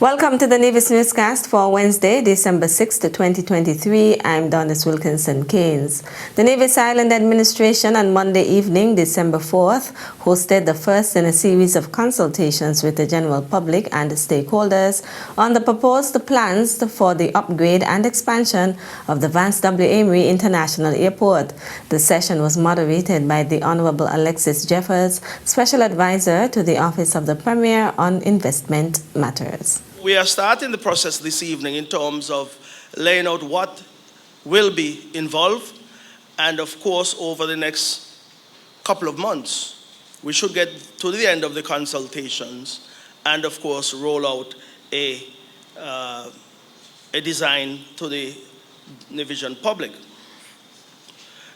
Welcome to the Nevis Newscast for Wednesday, December 6, 2023. I'm Donis Wilkinson Keynes. The Nevis Island Administration on Monday evening, December 4th, hosted the first in a series of consultations with the general public and the stakeholders on the proposed plans for the upgrade and expansion of the Vance W. Amory International Airport. The session was moderated by the Honorable Alexis Jeffers, Special Advisor to the Office of the Premier on Investment Matters. We are starting the process this evening in terms of laying out what will be involved, and of course over the next couple of months we should get to the end of the consultations and of course roll out a design to the Nevisian public.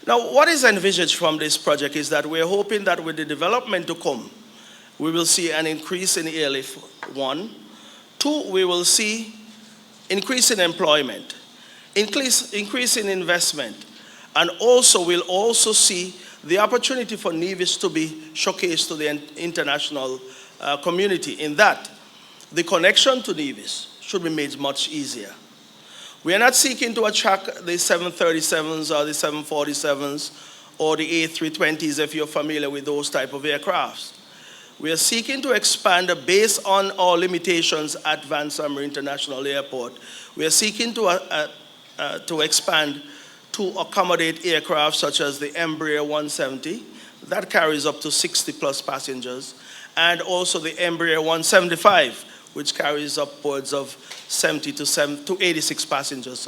Now, what is envisaged from this project is that we're hoping that with the development to come, we will see an increase in airlift, one. Two, we will see increase in employment, increase in investment, and also we'll also see the opportunity for Nevis to be showcased to the international community, in that the connection to Nevis should be made much easier. We are not seeking to attract the 737s or the 747s or the A320s if you're familiar with those type of aircrafts. We are seeking to expand based on our limitations at Vance W. International Airport. We are seeking to expand to accommodate aircraft such as the Embraer 170 that carries up to 60 plus passengers, and also the Embraer 175 which carries upwards of 70 to 86 passengers.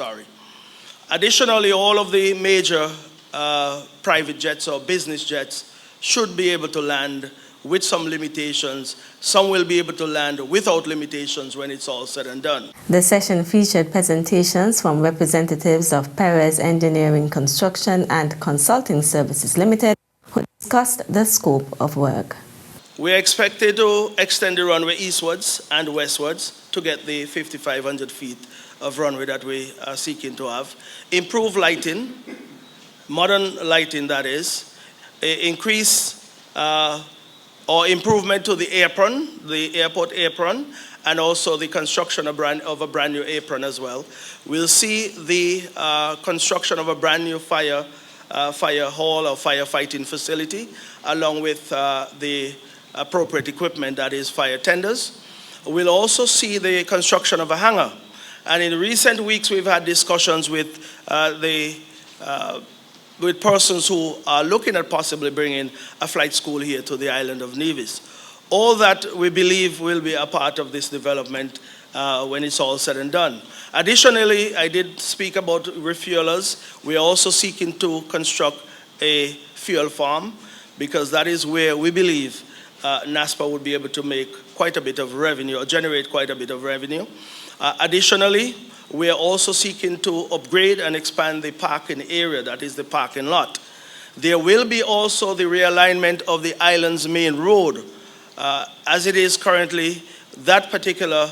Additionally, all of the major private jets or business jets should be able to land with some limitations. Some will be able to land without limitations when it's all said and done. The session featured presentations from representatives of Perez Engineering Construction and Consulting Services Limited, who discussed the scope of work. We are expected to extend the runway eastwards and westwards to get the 5,500 feet of runway that we are seeking to have. Improve lighting, modern lighting that is, increase or improvement to the apron, the airport apron, and also the construction of a brand new apron as well. We'll see the construction of a brand new fire hall or firefighting facility, along with the appropriate equipment, that is fire tenders. We'll also see the construction of a hangar. And in recent weeks we've had discussions with with persons who are looking at possibly bringing a flight school here to the island of Nevis. All that we believe will be a part of this development when it's all said and done. Additionally, I did speak about refuelers. We are also seeking to construct a fuel farm, because that is where we believe NASPA would be able to make quite a bit of revenue, or generate quite a bit of revenue. Additionally, we are also seeking to upgrade and expand the parking area, that is the parking lot. There will be also the realignment of the island's main road. As it is currently, that particular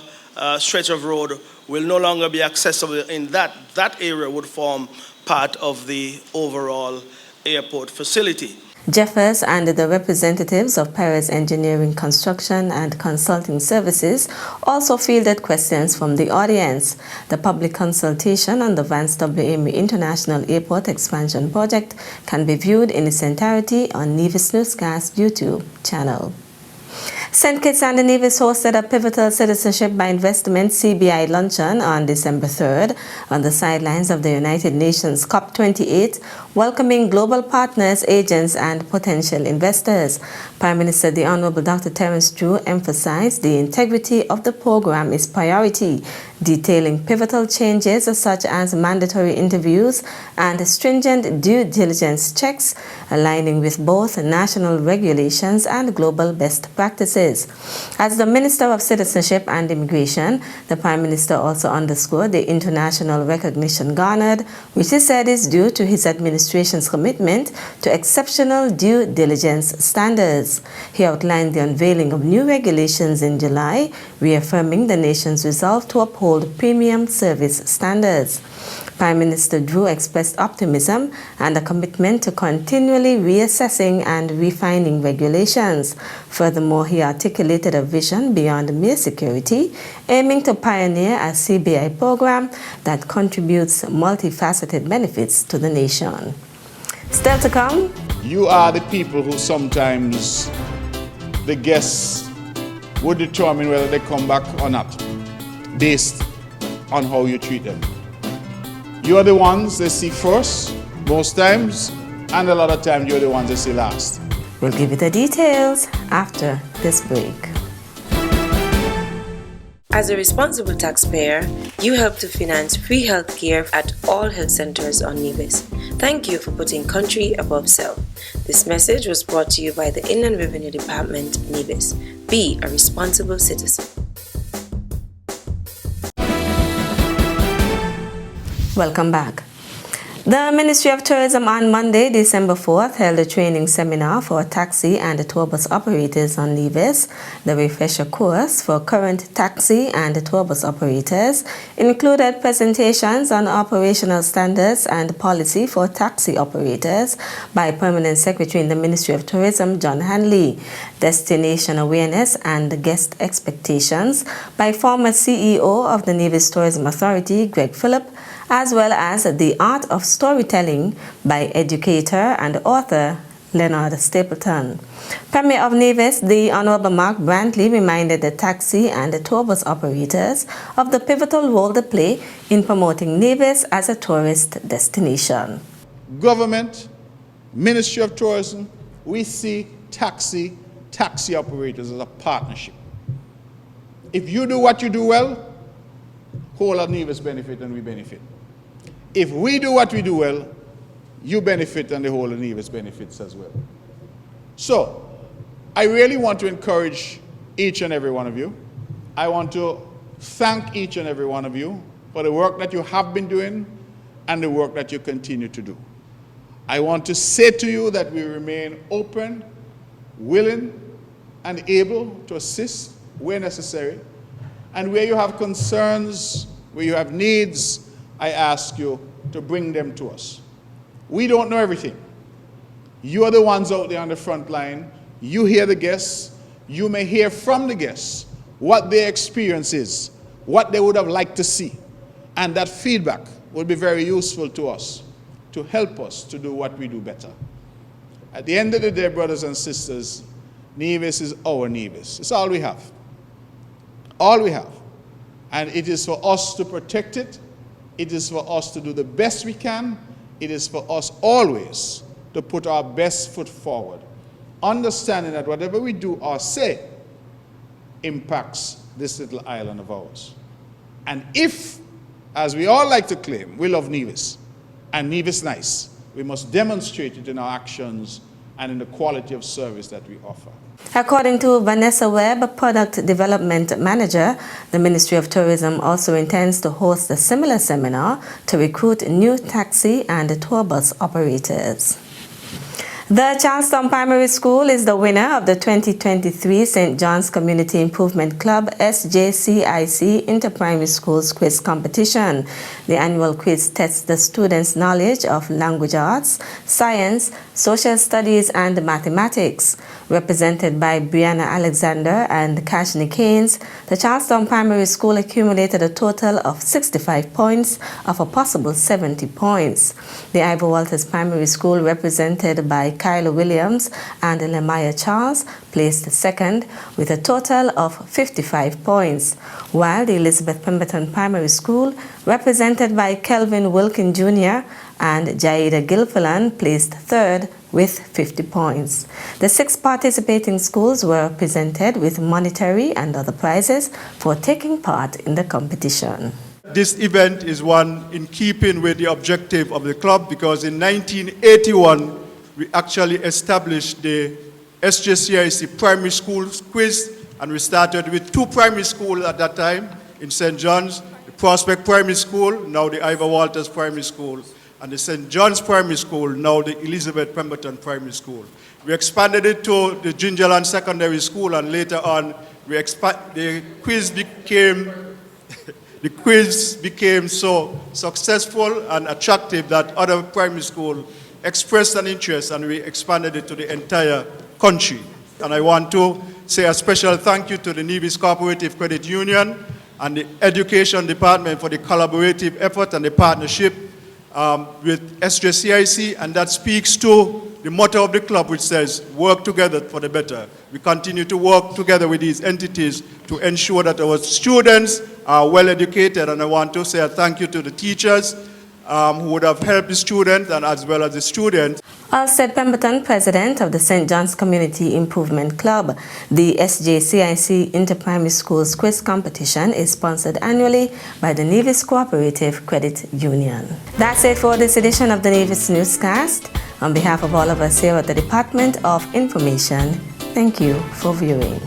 stretch of road will no longer be accessible. In that area would form part of the overall airport facility. Jeffers and the representatives of Perez Engineering Construction and Consulting Services also fielded questions from the audience. The public consultation on the Vance W. Amory International Airport Expansion Project can be viewed in its entirety on Nevis Newscast YouTube channel. St. Kitts and Nevis hosted a pivotal citizenship by investment CBI luncheon on December 3rd on the sidelines of the United Nations COP28, welcoming global partners, agents, and potential investors. Prime Minister the Honorable Dr. Terence Drew emphasized the integrity of the program is priority, detailing pivotal changes such as mandatory interviews and stringent due diligence checks, aligning with both national regulations and global best practices. As the Minister of Citizenship and Immigration, the Prime Minister also underscored the international recognition garnered, which he said is due to his administration's commitment to exceptional due diligence standards. He outlined the unveiling of new regulations in July, reaffirming the nation's resolve to uphold premium service standards. Prime Minister Drew expressed optimism and a commitment to continually reassessing and refining regulations. Furthermore, he articulated a vision beyond mere security, aiming to pioneer a CBI program that contributes multifaceted benefits to the nation. Still to come. You are the people who sometimes the guests would determine whether they come back or not, based on how you treat them. You are the ones they see first, most times, and a lot of times you're the ones they see last. We'll give you the details after this break. As a responsible taxpayer, you help to finance free health care at all health centers on Nevis. Thank you for putting country above self. This message was brought to you by the Inland Revenue Department, Nevis. Be a responsible citizen. Welcome back. The Ministry of Tourism on Monday, December 4th, held a training seminar for taxi and tour bus operators on Nevis. The refresher course for current taxi and tour bus operators included presentations on operational standards and policy for taxi operators by Permanent Secretary in the Ministry of Tourism, John Hanley, destination awareness and guest expectations by former CEO of the Nevis Tourism Authority, Greg Phillip, as well as the art of storytelling by educator and author Leonard Stapleton. Premier of Nevis, the Honorable Mark Brantley, reminded the taxi and the tour bus operators of the pivotal role they play in promoting Nevis as a tourist destination. Government, Ministry of Tourism, we see taxi operators as a partnership. If you do what you do well, whole of Nevis benefit and we benefit. If we do what we do well, you benefit and the whole of Nevis benefits as well. So, I really want to encourage each and every one of you. I want to thank each and every one of you for the work that you have been doing and the work that you continue to do. I want to say to you that we remain open, willing, and able to assist where necessary. And where you have concerns, where you have needs, I ask you to bring them to us. We don't know everything. You are the ones out there on the front line. You hear the guests. You may hear from the guests what their experience is, what they would have liked to see. And that feedback will be very useful to us to help us to do what we do better. At the end of the day, brothers and sisters, Nevis is our Nevis. It's all we have. All we have. And it is for us to protect it. It is for us to do the best we can. It is for us always to put our best foot forward, understanding that whatever we do or say impacts this little island of ours. And if, as we all like to claim, we love Nevis, and Nevis nice, we must demonstrate it in our actions and in the quality of service that we offer. According to Vanessa Webb, Product Development Manager, the Ministry of Tourism also intends to host a similar seminar to recruit new taxi and tour bus operators. The Charlestown Primary School is the winner of the 2023 St. John's Community Improvement Club SJCIC Inter-Primary Schools Quiz Competition. The annual quiz tests the students' knowledge of language arts, science, social studies, and mathematics. Represented by Brianna Alexander and Kashni Keynes, the Charlestown Primary School accumulated a total of 65 points of a possible 70 points. The Ivor Walters Primary School, represented by Kyla Williams and Lemaya Charles, placed second with a total of 55 points, while the Elizabeth Pemberton Primary School, represented by Kelvin Wilkin Jr. and Jaida Gilfillan, placed third with 50 points. The 6 participating schools were presented with monetary and other prizes for taking part in the competition. This event is one in keeping with the objective of the club, because in 1981 we actually established the SJCIC Primary Schools Quiz, and we started with 2 primary schools at that time in St. John's, the Prospect Primary School, now the Ivor Walters Primary School, and the St. John's Primary School, now the Elizabeth Pemberton Primary School. We expanded it to the Gingerland Secondary School, and later on the quiz became the quiz became so successful and attractive that other primary schools expressed an interest, and we expanded it to the entire country. And I want to say a special thank you to the Nevis Cooperative Credit Union and the Education Department for the collaborative effort and the partnership with SJCIC, and that speaks to the motto of the club, which says, work together for the better. We continue to work together with these entities to ensure that our students are well educated, and I want to say a thank you to the teachers who would have helped the students and as well as the students. Alsted Pemberton, president of the St. John's Community Improvement Club, the SJCIC Inter-Primary Schools Quiz Competition is sponsored annually by the Nevis Cooperative Credit Union. That's it for this edition of the Nevis Newscast. On behalf of all of us here at the Department of Information, thank you for viewing.